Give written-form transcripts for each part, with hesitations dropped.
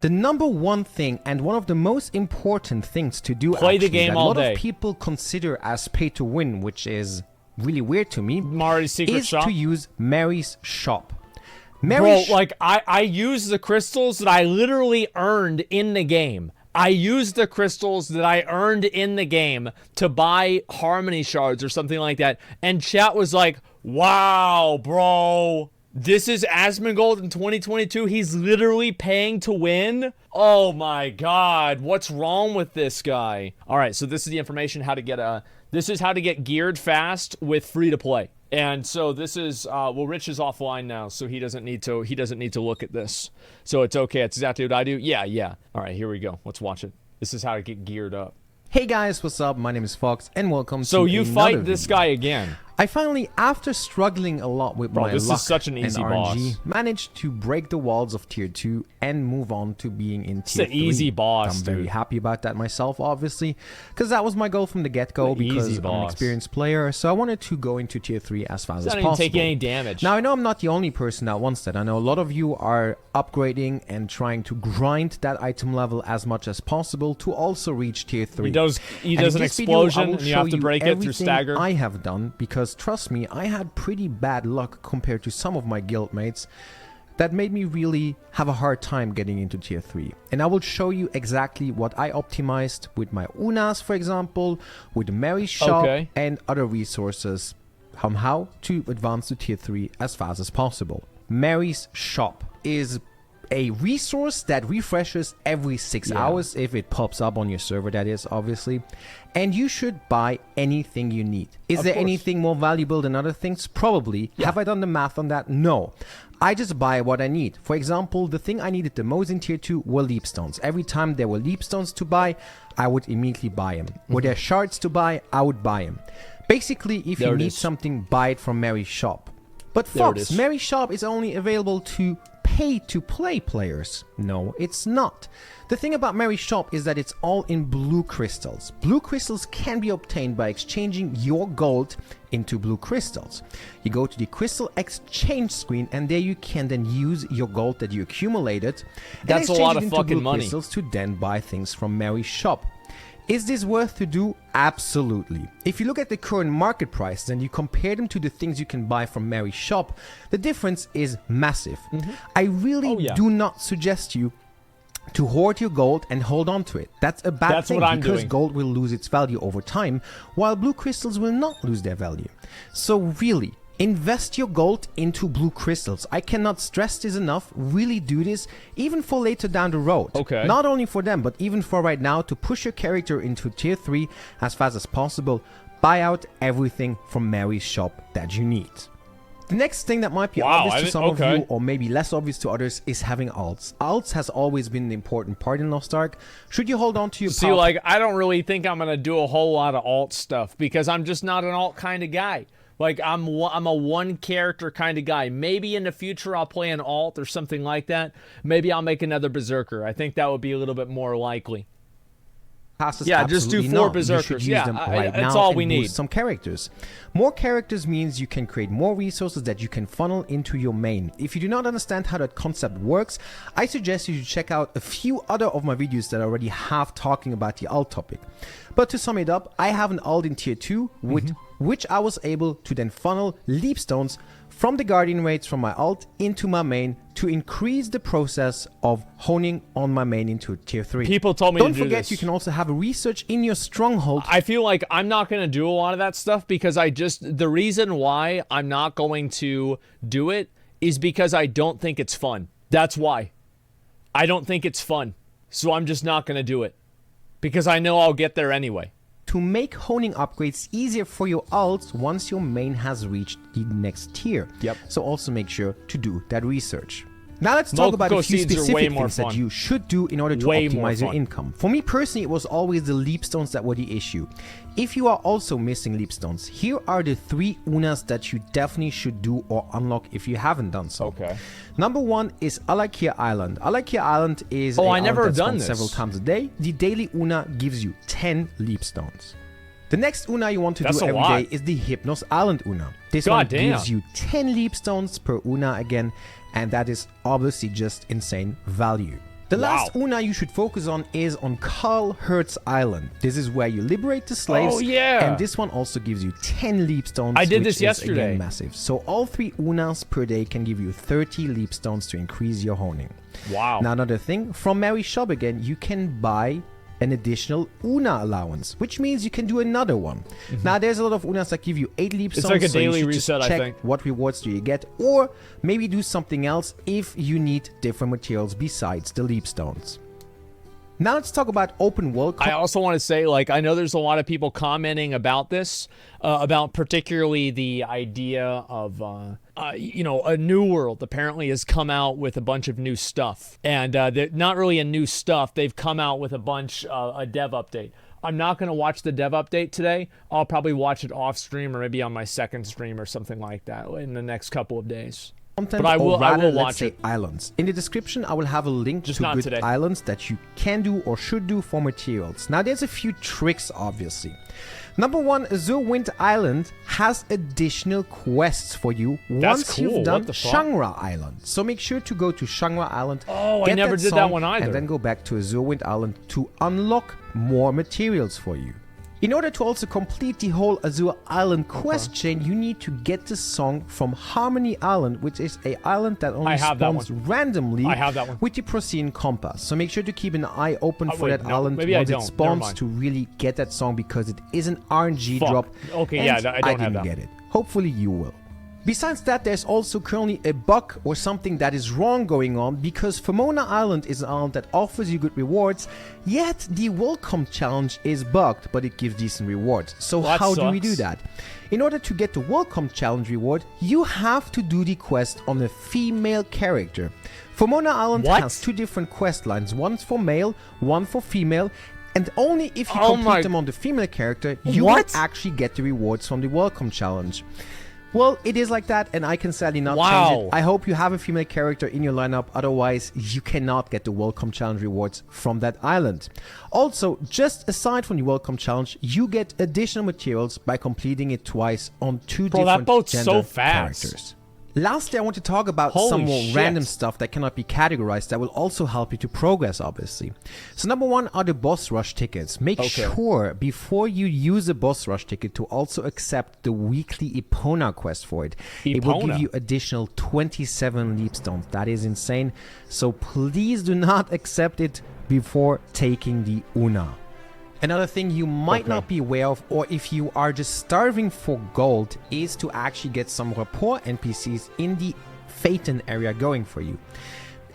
The number one thing and one of the most important things to do Play the game that all a lot day. of people consider as pay to win, which is really weird to me, Mari's secret is shop? to use Mary's shop. Bro, like, I use the crystals that I literally earned in the game. I used the crystals that I earned in the game to buy harmony shards or something like that. And chat was like, wow, bro. This is Asmongold in 2022. He's literally paying to win. Oh my god, what's wrong with this guy? All right, so this is the information how to get this is how to get geared fast with free to play. And so this is well, Rich is offline now, so he doesn't need to look at this. So it's okay. It's exactly what I do. Yeah. All right, here we go. Let's watch it. This is how to get geared up. Hey guys, what's up? My name is Fox and welcome to So you fight another this video. guy again. I finally, after struggling a lot with my this is luck such an easy and RNG, boss. managed to break the walls of tier 2 and move on to being in tier 3. It's an easy boss, I'm very dude. happy about that myself, obviously, because that was my goal from the get-go, because easy I'm an boss. experienced player, so I wanted to go into tier 3 as fast as Doesn't possible. even take any damage. Now, I know I'm not the only person that wants that. I know a lot of you are upgrading and trying to grind that item level as much as possible to also reach tier 3. He does And an in this video, I explosion will and you have show to break it through everything stagger. I have done, because trust me, I had pretty bad luck compared to some of my guildmates that made me really have a hard time getting into tier 3. And I will show you exactly what I optimized with my Unas, for example, with Mary's shop and other resources on how to advance to tier 3 as fast as possible. Mary's shop is a resource that refreshes every 6 hours if it pops up on your server, that is, obviously. And you should buy anything you need. Is there anything more valuable than other things? Probably. Have I done the math on that? No. I just buy what I need. For example, the thing I needed the most in tier 2 were leap stones. Every time there were leap stones to buy, I would immediately buy them. Were there shards to buy, I would buy them. Basically, if you need something, buy it from Mary's shop. But Fox, Mary's shop is only available to pay-to-play players. No, it's not. The thing about Mary's shop is that it's all in blue crystals. Blue crystals can be obtained by exchanging your gold into blue crystals. You go to the crystal exchange screen and there you can then use your gold that you accumulated. That's a lot of fucking money. Crystals to then buy things from Mary's shop. Is this worth to do? Absolutely. If you look at the current market price and you compare them to the things you can buy from Mary's shop, the difference is massive. I really do not suggest you to hoard your gold and hold on to it. That's a bad thing, because gold will lose its value over time, while blue crystals will not lose their value. So really, invest your gold into blue crystals. I cannot stress this enough. Really do this, even for later down the road. Not only for them, but even for right now, to push your character into tier 3 as fast as possible. Buy out everything from Mary's shop that you need. The next thing that might be obvious to some of you, or maybe less obvious to others, is having alts. Alts has always been an important part in Lost Ark. Should you hold on to your See, like, I don't really think I'm going to do a whole lot of alt stuff, because I'm just not an alt kind of guy. Like, I'm a one character kind of guy. Maybe in the future I'll play an alt or something like that. Maybe I'll make another berserker. I think that would be a little bit more likely. Yeah, just do 4 berserkers. Yeah, that's all we need. Some characters. More characters means you can create more resources that you can funnel into your main. If you do not understand how that concept works, I suggest you should check out a few other of my videos that I already have talking about the alt topic. But to sum it up, I have an alt in tier 2 with which I was able to then funnel leap stones from the guardian raids from my alt into my main to increase the process of honing on my main into tier 3. People told me to do this. Don't forget, you can also have a research in your stronghold. I feel like I'm not going to do a lot of that stuff, because the reason why I'm not going to do it is because I don't think it's fun. That's why. I don't think it's fun. So I'm just not going to do it, because I know I'll get there anyway. To make honing upgrades easier for your alts once your main has reached the next tier. So also make sure to do that research. Now let's talk about a few specific things that you should do in order to optimize your income. For me personally, it was always the leap stones that were the issue. If you are also missing leap stones, here are the 3 Unas that you definitely should do or unlock if you haven't done so. Number 1 is Alakia Island. Alakia Island is I never done this several times a day. The daily Una gives you 10 leap stones. The next Una you want to do every day is the Hypnos Island Una. This one gives you 10 leap stones per Una again, and that is obviously just insane value. The last Una you should focus on is on Carl Hertz Island. This is where you liberate the slaves. Oh, yeah. And this one also gives you 10 leap stones. I did which this yesterday. Is, again, massive. So all 3 Unas per day can give you 30 leap stones to increase your honing. Wow. Now another thing, from Mary's shop again, you can buy an additional Una allowance, which means you can do another one. Now there's a lot of Unas that give you 8 leap stones. It's like a so daily you should reset, just check I think. what rewards do you get, or maybe do something else if you need different materials besides the leap stones. Now let's talk about open world. I also want to say, like, I know there's a lot of people commenting about this, about particularly the idea of, you know, a new world apparently has come out with a bunch of new stuff. And they're not really a new stuff. They've come out with a bunch, a dev update. I'm not going to watch the dev update today. I'll probably watch it off stream or maybe on my second stream or something like that in the next couple of days. Content, but I will let's watch say it. Islands. In the description, I will have a link Just to not good today. islands that you can do or should do for materials. Now, there's a few tricks, obviously. Number 1, Azure Wind Island has additional quests for you once cool. you've done What the fuck? Shangra Island. So make sure to go to Shangra Island. Oh, I get never did that song, one either. And then go back to Azure Wind Island to unlock more materials for you. In order to also complete the whole Azure Island quest chain, you need to get the song from Harmony Island, which is an island that only spawns randomly with the Procyon compass. So make sure to keep an eye open for that island once it spawns to really get that song, because it is an RNG drop. Okay, yeah, I don't have that. Get it. Hopefully you will. Besides that, there's also currently a bug or something that is wrong going on, because Pomona Island is an island that offers you good rewards, yet the Welcome Challenge is bugged, but it gives decent rewards. So how do we do that? In order to get the Welcome Challenge reward, you have to do the quest on a female character. Pomona Island has 2 different quest lines, one for male, one for female, and only if you complete them on the female character, you will actually get the rewards from the Welcome Challenge. Well, it is like that, and I can sadly not change it. I hope you have a female character in your lineup, otherwise you cannot get the Welcome Challenge rewards from that island. Also, just aside from the Welcome Challenge, you get additional materials by completing it twice on 2 different gender characters. Lastly, I want to talk about some more random stuff that cannot be categorized that will also help you to progress, obviously. So number 1 are the boss rush tickets. Make sure before you use a boss rush ticket to also accept the weekly Epona quest for it. It will give you additional 27 leap stones. That is insane. So please do not accept it before taking the Una. Another thing you might not be aware of, or if you are just starving for gold, is to actually get some rapport NPCs in the Phaeton area going for you.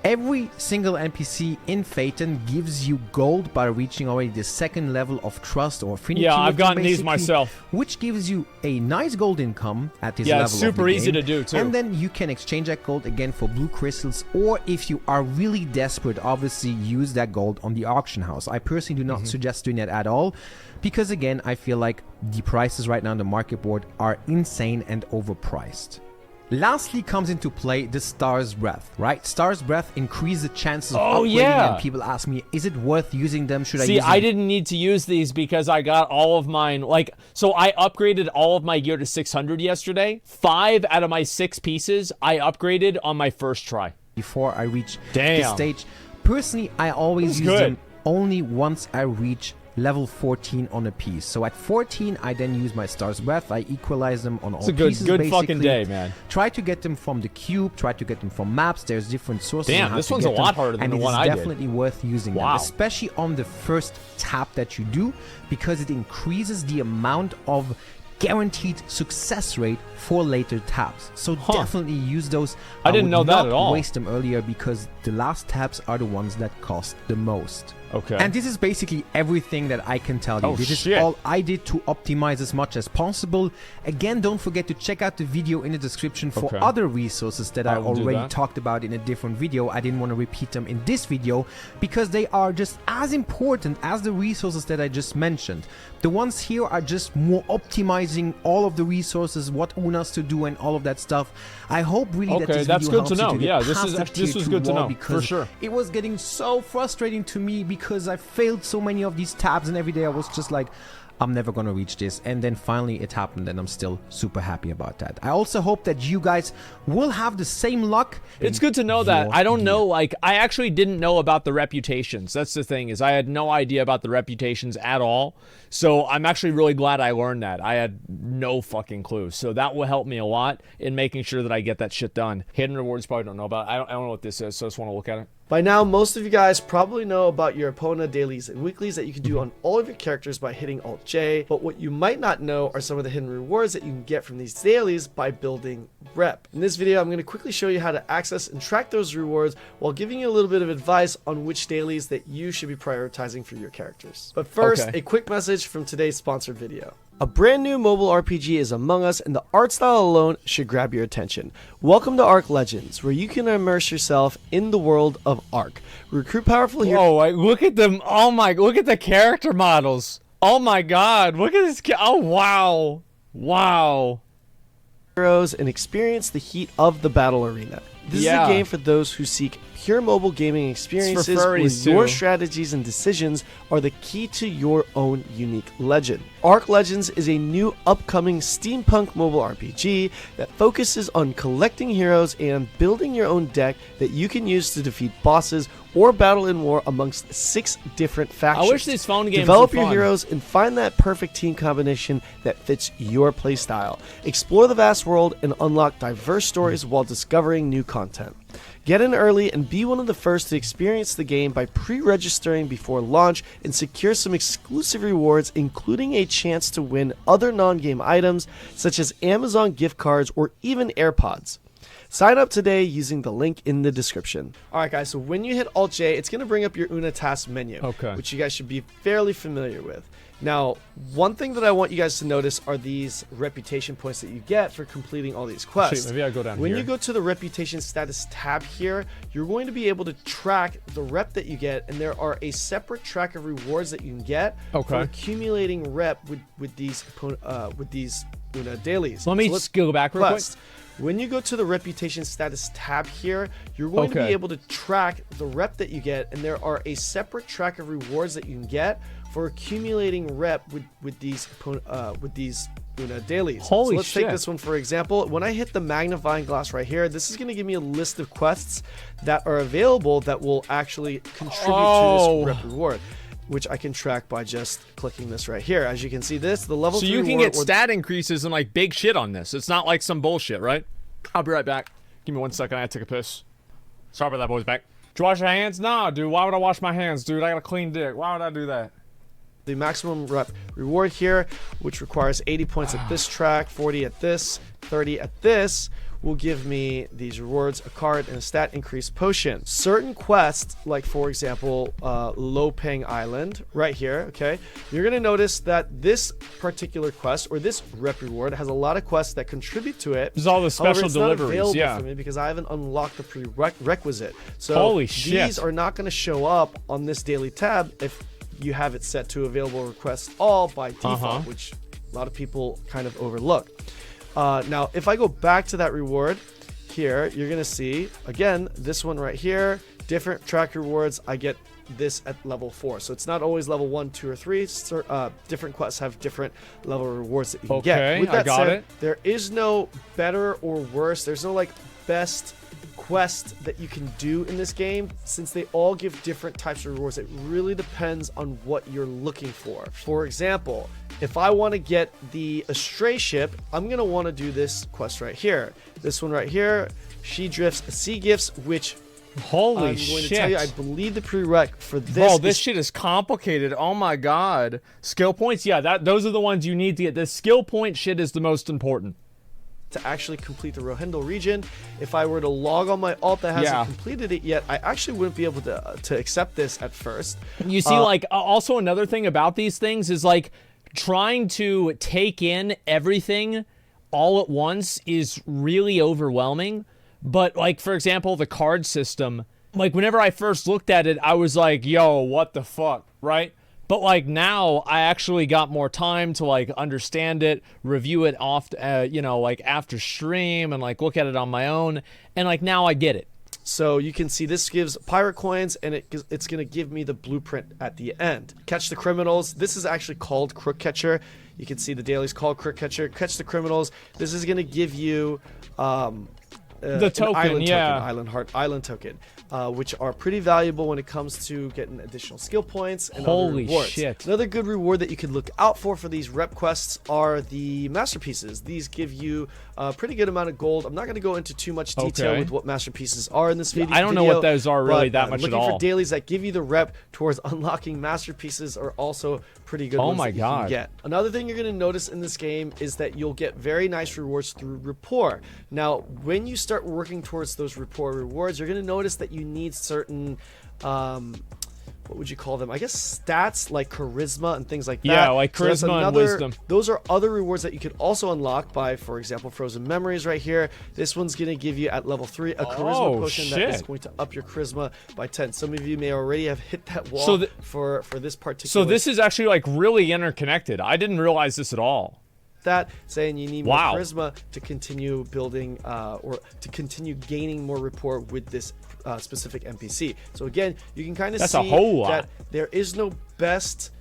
Every single NPC in Phaeton gives you gold by reaching already the 2nd level of trust or affinity. Yeah, I've gotten these myself. Which gives you a nice gold income at this level. Yeah, it's super easy to do too. And then you can exchange that gold again for blue crystals, or if you are really desperate, obviously use that gold on the auction house. I personally do not suggest doing that at all, because again, I feel like the prices right now on the market board are insane and overpriced. Lastly comes into play the Star's Breath, right? Star's Breath increases the chances of upgrading, and people ask me, is it worth using them? Should I use them? I didn't need to use these because I got all of mine, like, so I upgraded all of my gear to 600 yesterday. 5 out of my 6 pieces I upgraded on my first try. Before I reach this stage. Personally, I always use them only once I reach level 14 on a piece. So at 14, I then use my Star's Breath. I equalize them on all pieces. It's a good fucking day, man. Try to get them from the cube. Try to get them from maps. There's different sources. Damn, this one's a lot harder than the one I did. And it's definitely worth using them, especially on the first tap that you do, because it increases the amount of guaranteed success rate for later taps. So definitely use those. I didn't know that at all. Waste them earlier, because the last taps are the ones that cost the most. Okay. And this is basically everything that I can tell you. This is all I did to optimize as much as possible. Again, don't forget to check out the video in the description for other resources that I already talked about in a different video. I didn't want to repeat them in this video because they are just as important as the resources that I just mentioned. The ones here are just more optimizing all of the resources, what Unas to do and all of that stuff. I hope really that this video helps you to get past this was good to know, for sure. It was getting so frustrating to me because I failed so many of these tabs, and every day I was just like, I'm never gonna reach this. And then finally it happened, and I'm still super happy about that. I also hope that you guys will have the same luck. It's good to know that. I don't know, like, I actually didn't know about the reputations. That's the thing, is I had no idea about the reputations at all. So I'm actually really glad I learned that. I had no fucking clue. So that will help me a lot in making sure that I get that shit done. Hidden rewards probably don't know about. I don't know what this is, so I just want to look at it. By now, most of you guys probably know about your Epona dailies and weeklies that you can do on all of your characters by hitting Alt-J, but what you might not know are some of the hidden rewards that you can get from these dailies by building rep. In this video, I'm going to quickly show you how to access and track those rewards while giving you a little bit of advice on which dailies that you should be prioritizing for your characters. But first, a quick message from today's sponsored video. A brand new mobile RPG is among us, and the art style alone should grab your attention. Welcome to Ark Legends, where you can immerse yourself in the world of Ark. Recruit powerful heroes. Oh, look at them. Oh my, look at the character models. Oh my god, look at this. Oh wow. Wow. Heroes and experience the heat of the battle arena. This is a game for those who seek pure mobile gaming experiences where your strategies and decisions are the key to your own unique legend. Ark Legends is a new upcoming steampunk mobile RPG that focuses on collecting heroes and building your own deck that you can use to defeat bosses or battle in war amongst 6 different factions. I wish these phone games Develop were your fun. heroes and find that perfect team combination that fits your playstyle. Explore the vast world and unlock diverse stories while discovering new content. Get in early and be one of the first to experience the game by pre-registering before launch and secure some exclusive rewards, including a chance to win other non-game items such as Amazon gift cards or even AirPods. Sign up today using the link in the description. Alright guys, so when you hit Alt-J, it's going to bring up your Una task menu, which you guys should be fairly familiar with. Now, one thing that I want you guys to notice are these reputation points that you get for completing all these quests. Maybe I go down when here. you go to the reputation status tab here, you're going to be able to track the rep that you get, and there are a separate track of rewards that you can get for accumulating rep with these Una dailies. Let me just go back real quick. When you go to the reputation status tab here, you're going to be able to track the rep that you get, and there are a separate track of rewards that you can get for accumulating rep with these Una dailies. Holy so let's shit. take this one for example. When I hit the magnifying glass right here, this is going to give me a list of quests that are available that will actually contribute to this rep reward, which I can track by just clicking this right here. As you can see, this the level 3 So you can get stat increases and like big shit on this. It's not like some bullshit, right? I'll be right back. Give me 1 second. I had to take a piss. Sorry about that, boys. Back. Did you wash your hands? Nah, dude. Why would I wash my hands, dude? I got a clean dick. Why would I do that? The maximum rep reward here, which requires 80 points at this track, 40 at this, 30 at this, will give me these rewards, a card, and a stat increase potion. Certain quests, like for example, Lopeng Island, right here, okay, you're gonna notice that this particular quest, or this rep reward, has a lot of quests that contribute to it. There's all the special deliveries, not available for me because I haven't unlocked the prerequisite. So holy shit. These are not gonna show up on this daily tab if you have it set to available requests all by default, which a lot of people kind of overlook. Now, if I go back to that reward here, you're going to see, again, this one right here, different track rewards. I get this at level 4. So it's not always level 1, 2, or 3. Different quests have different level rewards that you can get. With that said, there is no better or worse. There's no like best quest that you can do in this game, since they all give different types of rewards. It really depends on what you're looking for. For example, if I want to get the Astray ship, I'm going to want to do this quest right here. This one right here, She Drifts Sea Gifts, which holy shit. I'm going to tell you, I believe the prereq for this. Bro, this shit is complicated. Oh my god. Skill points? Yeah, those are the ones you need to get. The skill point shit is the most important. To actually complete the Rohindel region. If I were to log on my alt that hasn't completed it yet, I actually wouldn't be able to accept this at first. You see, like, also another thing about these things is, like, trying to take in everything all at once is really overwhelming. But, like, for example, the card system, like, whenever I first looked at it, I was like, yo, what the fuck, right? But, like, now I actually got more time to, like, understand it, review it off, you know, like, after stream and, like, look at it on my own. And, like, now I get it. So you can see this gives pirate coins, and it's going to give me the blueprint at the end. Catch the criminals. This is actually called Crook Catcher. You can see the daily's called Crook Catcher. Catch the criminals. This is going to give you the token, island yeah. token, island heart, island token, which are pretty valuable when it comes to getting additional skill points and other Holy rewards. shit. Another good reward that you could look out for these rep quests are the masterpieces. These give you a pretty good amount of gold. I'm not going to go into too much detail with what masterpieces are in this video. I don't know what those are really that much at all. Looking for dailies that give you the rep towards unlocking masterpieces are also pretty good ones that you can get. Another thing you're going to notice in this game is that you'll get very nice rewards through rapport. Now, when you start working towards those rapport rewards, you're going to notice that you need certain what would you call them? I guess stats like charisma and things like that. Yeah, like charisma and wisdom. Those are other rewards that you could also unlock by, for example, Frozen Memories right here. This one's going to give you at level 3 a charisma potion that is going to up your charisma by 10. Some of you may already have hit that wall for this particular. So this is actually like really interconnected. I didn't realize this at all. That saying you need more charisma to continue building or to continue gaining more rapport with this specific NPC. So again, you can kind of see that there is no best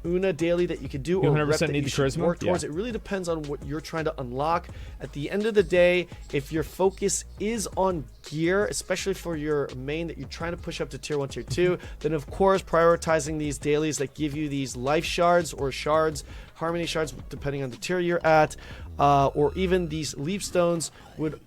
Una daily that you could do or rep that you should work towards. It really depends on what you're trying to unlock. At the end of the day, if your focus is on gear, especially for your main that you're trying to push up to tier 1, tier 2, then of course prioritizing these dailies that give you these life shards or shards, harmony shards, depending on the tier you're at, or even these leaf stones would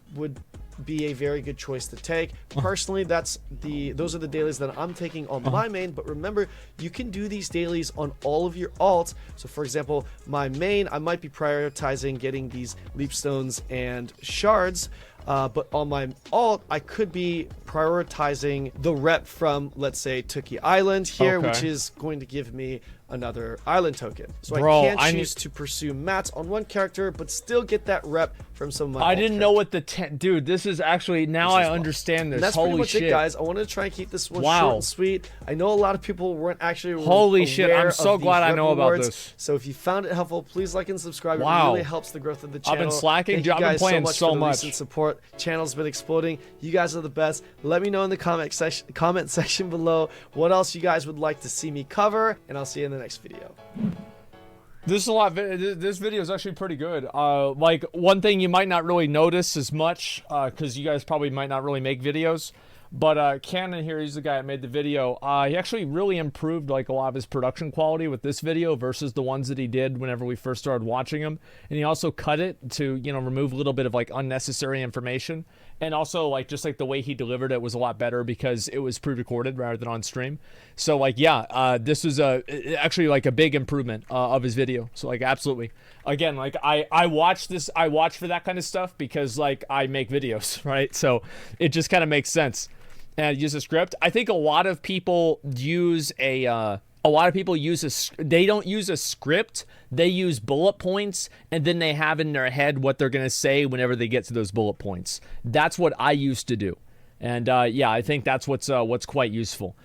be a very good choice to take. Personally, those are the dailies that I'm taking on my main, but remember, you can do these dailies on all of your alts. So for example, my main, I might be prioritizing getting these leap stones and shards, but on my alt, I could be prioritizing the rep from, let's say, Tookie Island here, which is going to give me another island token. So I can't choose to pursue mats on one character, but still get that rep from some of my I didn't know what the dude, this is actually, now I understand this. And that's pretty much it, guys. I wanted to try and keep this one short and sweet. I know a lot of people weren't actually Holy shit, I'm so glad I know about this. So if you found it helpful, please like and subscribe. It really helps the growth of the channel. I've been slacking. Thank you guys I've been playing so much for the recent support. Channel's been exploding. You guys are the best. Let me know in the comment section below what else you guys would like to see me cover, and I'll see you in the next video. This is a lot. This video is actually pretty good. Like one thing you might not really notice as much, because you guys probably might not really make videos. But Kanon here, he's the guy that made the video. He actually really improved like a lot of his production quality with this video versus the ones that he did whenever we first started watching him. And he also cut it to, you know, remove a little bit of like unnecessary information. And also like just like the way he delivered it was a lot better because it was pre-recorded rather than on stream. So like yeah, this was actually like a big improvement of his video. So like absolutely. Again, like I watch for that kind of stuff because like I make videos, right? So it just kind of makes sense. And use a script. I think a lot of people use they don't use a script, they use bullet points, and then they have in their head what they're gonna say whenever they get to those bullet points. That's what I used to do. And yeah, I think that's what's quite useful.